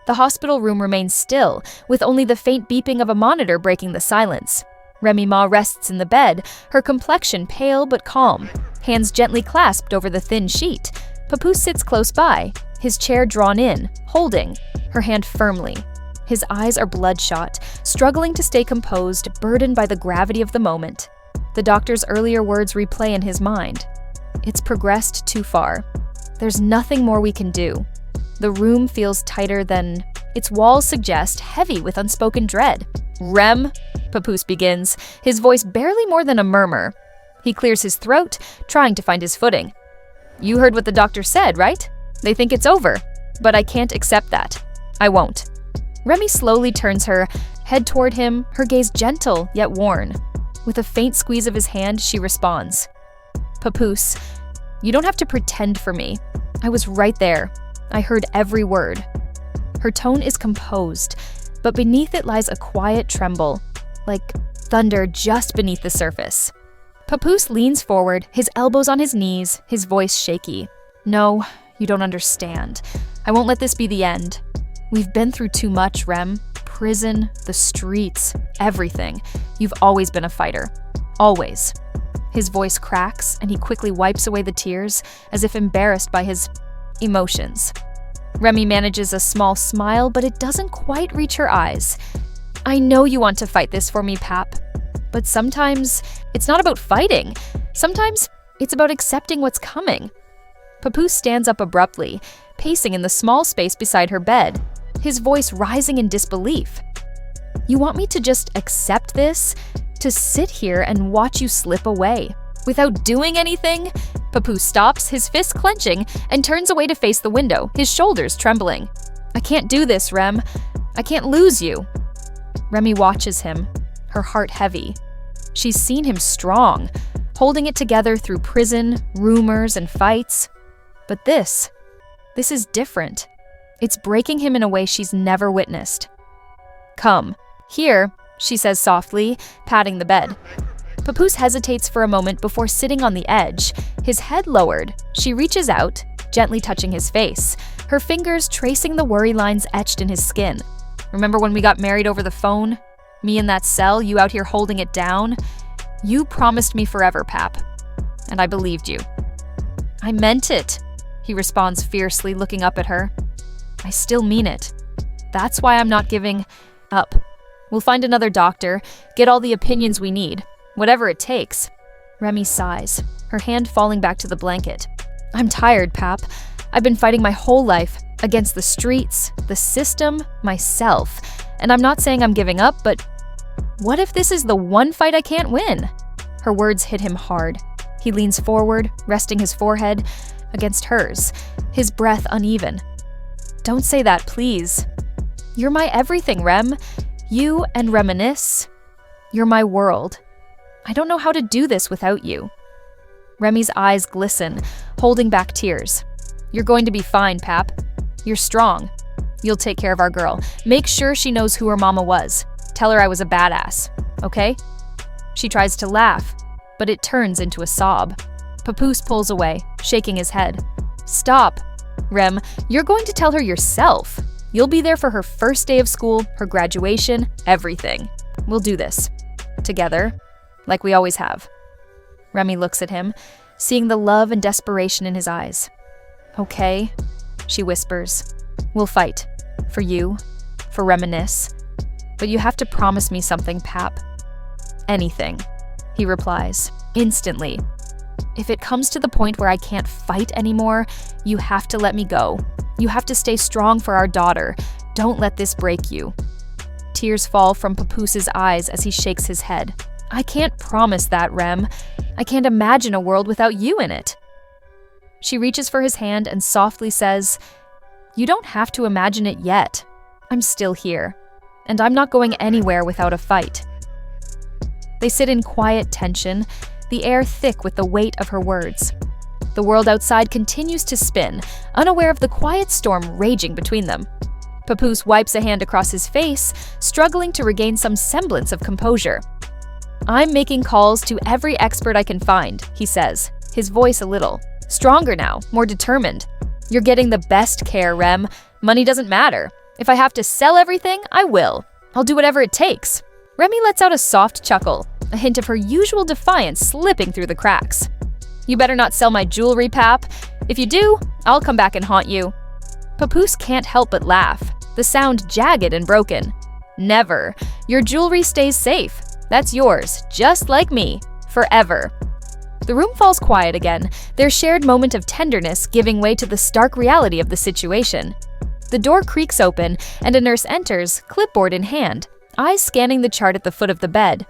The hospital room remains still, with only the faint beeping of a monitor breaking the silence. Remy Ma rests in the bed, her complexion pale but calm, hands gently clasped over the thin sheet. Papoose sits close by, his chair drawn in, holding her hand firmly. His eyes are bloodshot, struggling to stay composed, burdened by the gravity of the moment. The doctor's earlier words replay in his mind. It's progressed too far. There's nothing more we can do. The room feels tighter than its walls suggest, heavy with unspoken dread. "Rem," Papoose begins, his voice barely more than a murmur. He clears his throat, trying to find his footing. "You heard what the doctor said, right? They think it's over. But I can't accept that. I won't." Remy slowly turns her head toward him, her gaze gentle yet worn. With a faint squeeze of his hand, she responds. "Papoose, you don't have to pretend for me. I was right there. I heard every word." Her tone is composed, but beneath it lies a quiet tremble, like thunder just beneath the surface. Papoose leans forward, his elbows on his knees, his voice shaky. "No, you don't understand. I won't let this be the end. We've been through too much, Rem. Prison, the streets, everything. You've always been a fighter. Always." His voice cracks, and he quickly wipes away the tears, as if embarrassed by his emotions. Remy manages a small smile, but it doesn't quite reach her eyes. "I know you want to fight this for me, Pap. But sometimes it's not about fighting. Sometimes it's about accepting what's coming." Papoose stands up abruptly, pacing in the small space beside her bed, his voice rising in disbelief. "You want me to just accept this? To sit here and watch you slip away? Without doing anything?" Papoose stops, his fist clenching, and turns away to face the window, his shoulders trembling. "I can't do this, Rem. I can't lose you." Remy watches him, her heart heavy. She's seen him strong, holding it together through prison, rumors, and fights. But this is different. It's breaking him in a way she's never witnessed. "Come, here," she says softly, patting the bed. Papoose hesitates for a moment before sitting on the edge, his head lowered. She reaches out, gently touching his face, her fingers tracing the worry lines etched in his skin. "Remember when we got married over the phone? Me in that cell, you out here holding it down? You promised me forever, Pap. And I believed you." "I meant it," he responds fiercely, looking up at her. "I still mean it. That's why I'm not giving up. We'll find another doctor, get all the opinions we need, whatever it takes." Remy sighs, her hand falling back to the blanket. "I'm tired, Pap. I've been fighting my whole life, against the streets, the system, myself. And I'm not saying I'm giving up, but what if this is the one fight I can't win?" Her words hit him hard. He leans forward, resting his forehead against hers, his breath uneven. "Don't say that, please. You're my everything, Rem. You and Reminisce. You're my world. I don't know how to do this without you." Remy's eyes glisten, holding back tears. "You're going to be fine, Pap. You're strong. You'll take care of our girl. Make sure she knows who her mama was. Tell her I was a badass, okay?" She tries to laugh, but it turns into a sob. Papoose pulls away, shaking his head. "Stop. Rem, you're going to tell her yourself. You'll be there for her first day of school, her graduation, everything. We'll do this. Together, like we always have." Remy looks at him, seeing the love and desperation in his eyes. "Okay," she whispers. "We'll fight. For you. For Reminisce. But you have to promise me something, Pap." "Anything," he replies, instantly. "If it comes to the point where I can't fight anymore, you have to let me go. You have to stay strong for our daughter. Don't let this break you." Tears fall from Papoose's eyes as he shakes his head. "I can't promise that, Rem. I can't imagine a world without you in it." She reaches for his hand and softly says, "You don't have to imagine it yet. I'm still here, and I'm not going anywhere without a fight." They sit in quiet tension, the air thick with the weight of her words. The world outside continues to spin, unaware of the quiet storm raging between them. Papoose wipes a hand across his face, struggling to regain some semblance of composure. "I'm making calls to every expert I can find," he says, his voice a little stronger now, more determined. "You're getting the best care, Rem. Money doesn't matter. If I have to sell everything, I will. I'll do whatever it takes. Remy lets out a soft chuckle, a hint of her usual defiance slipping through the cracks. You better not sell my jewelry, Pap. If you do, I'll come back and haunt you. Papoose can't help but laugh, the sound jagged and broken. Never. Your jewelry stays safe. That's yours, just like me, forever. The room falls quiet again, their shared moment of tenderness giving way to the stark reality of the situation. The door creaks open, and a nurse enters, clipboard in hand, eyes scanning the chart at the foot of the bed.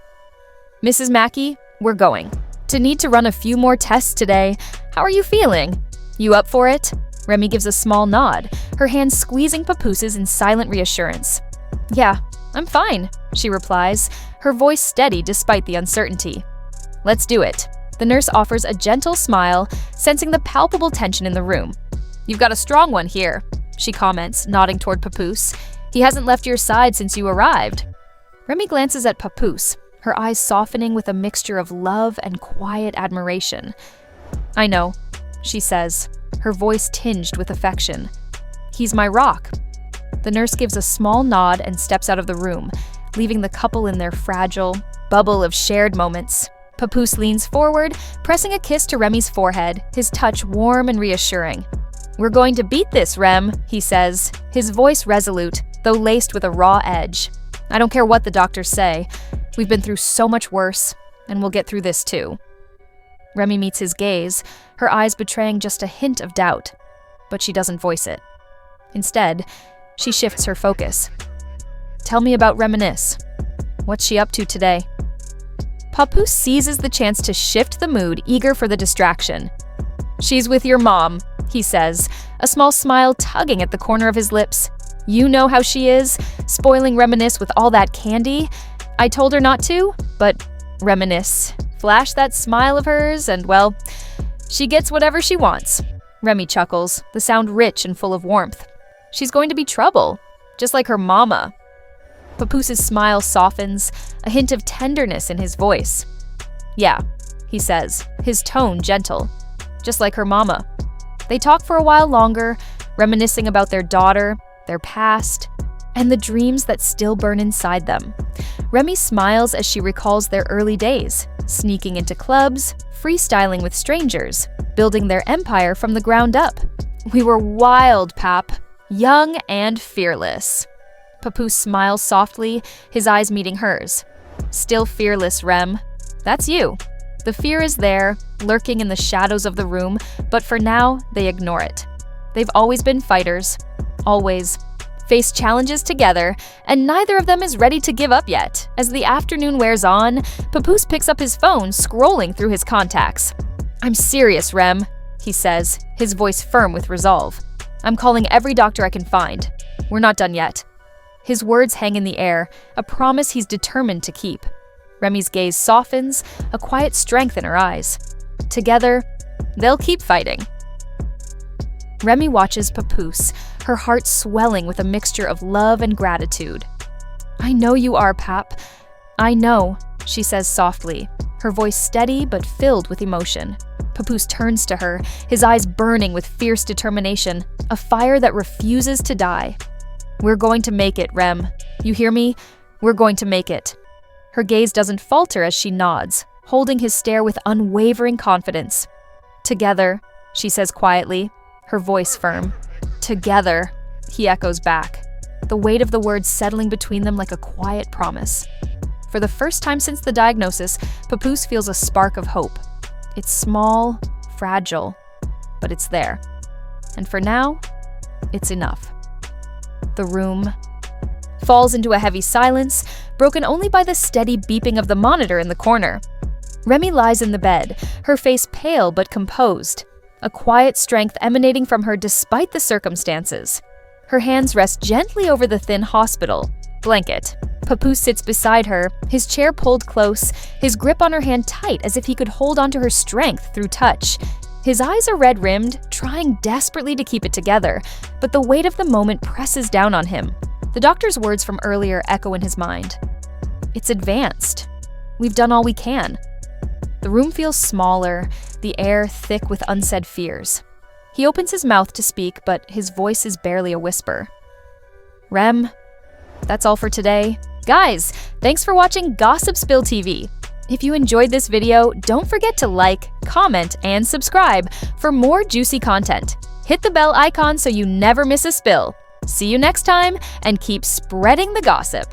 Mrs. Mackey, we're going. To need to run a few more tests today. How are you feeling? You up for it? Remy gives a small nod, her hands squeezing Papoose's in silent reassurance. Yeah, I'm fine, she replies, her voice steady despite the uncertainty. Let's do it. The nurse offers a gentle smile, sensing the palpable tension in the room. You've got a strong one here, she comments, nodding toward Papoose. He hasn't left your side since you arrived. Remy glances at Papoose, her eyes softening with a mixture of love and quiet admiration. I know, she says, her voice tinged with affection. He's my rock. The nurse gives a small nod and steps out of the room, leaving the couple in their fragile bubble of shared moments. Papoose leans forward, pressing a kiss to Remy's forehead, his touch warm and reassuring. We're going to beat this, Rem, he says, his voice resolute, though laced with a raw edge. I don't care what the doctors say. We've been through so much worse, and we'll get through this too. Remy meets his gaze, her eyes betraying just a hint of doubt, but she doesn't voice it. Instead, she shifts her focus. Tell me about Reminisce. What's she up to today? Papoose seizes the chance to shift the mood, eager for the distraction. She's with your mom, he says, a small smile tugging at the corner of his lips. You know how she is, spoiling Reminisce with all that candy. I told her not to, but Reminisce. Flash that smile of hers, and well, she gets whatever she wants. Remy chuckles, the sound rich and full of warmth. She's going to be trouble, just like her mama. Papoose's smile softens, a hint of tenderness in his voice. Yeah, he says, his tone gentle, just like her mama. They talk for a while longer, reminiscing about their daughter, their past, and the dreams that still burn inside them. Remy smiles as she recalls their early days, sneaking into clubs, freestyling with strangers, building their empire from the ground up. We were wild, Pap, young and fearless. Papoose smiles softly, his eyes meeting hers. Still fearless, Rem. That's you. The fear is there, lurking in the shadows of the room, but for now, they ignore it. They've always been fighters. Always. Faced challenges together, and neither of them is ready to give up yet. As the afternoon wears on, Papoose picks up his phone, scrolling through his contacts. I'm serious, Rem, he says, his voice firm with resolve. I'm calling every doctor I can find. We're not done yet. His words hang in the air, a promise he's determined to keep. Remy's gaze softens, a quiet strength in her eyes. Together, they'll keep fighting. Remy watches Papoose, her heart swelling with a mixture of love and gratitude. I know you are, Pap. I know, she says softly, her voice steady but filled with emotion. Papoose turns to her, his eyes burning with fierce determination, a fire that refuses to die. We're going to make it, Rem. You hear me? We're going to make it. Her gaze doesn't falter as she nods, holding his stare with unwavering confidence. Together, she says quietly, her voice firm. Together, he echoes back, the weight of the words settling between them like a quiet promise. For the first time since the diagnosis, Papoose feels a spark of hope. It's small, fragile, but it's there. And for now, it's enough. The room falls into a heavy silence, broken only by the steady beeping of the monitor in the corner. Remy lies in the bed, her face pale but composed, a quiet strength emanating from her despite the circumstances. Her hands rest gently over the thin hospital blanket. Papoose sits beside her, his chair pulled close, his grip on her hand tight as if he could hold onto her strength through touch. His eyes are red-rimmed, trying desperately to keep it together, but the weight of the moment presses down on him. The doctor's words from earlier echo in his mind. It's advanced. We've done all we can. The room feels smaller, the air thick with unsaid fears. He opens his mouth to speak, but his voice is barely a whisper. Rem, that's all for today. Guys, thanks for watching Gossip Spill TV. If you enjoyed this video, don't forget to like, comment, and subscribe for more juicy content. Hit the bell icon so you never miss a spill. See you next time, and keep spreading the gossip.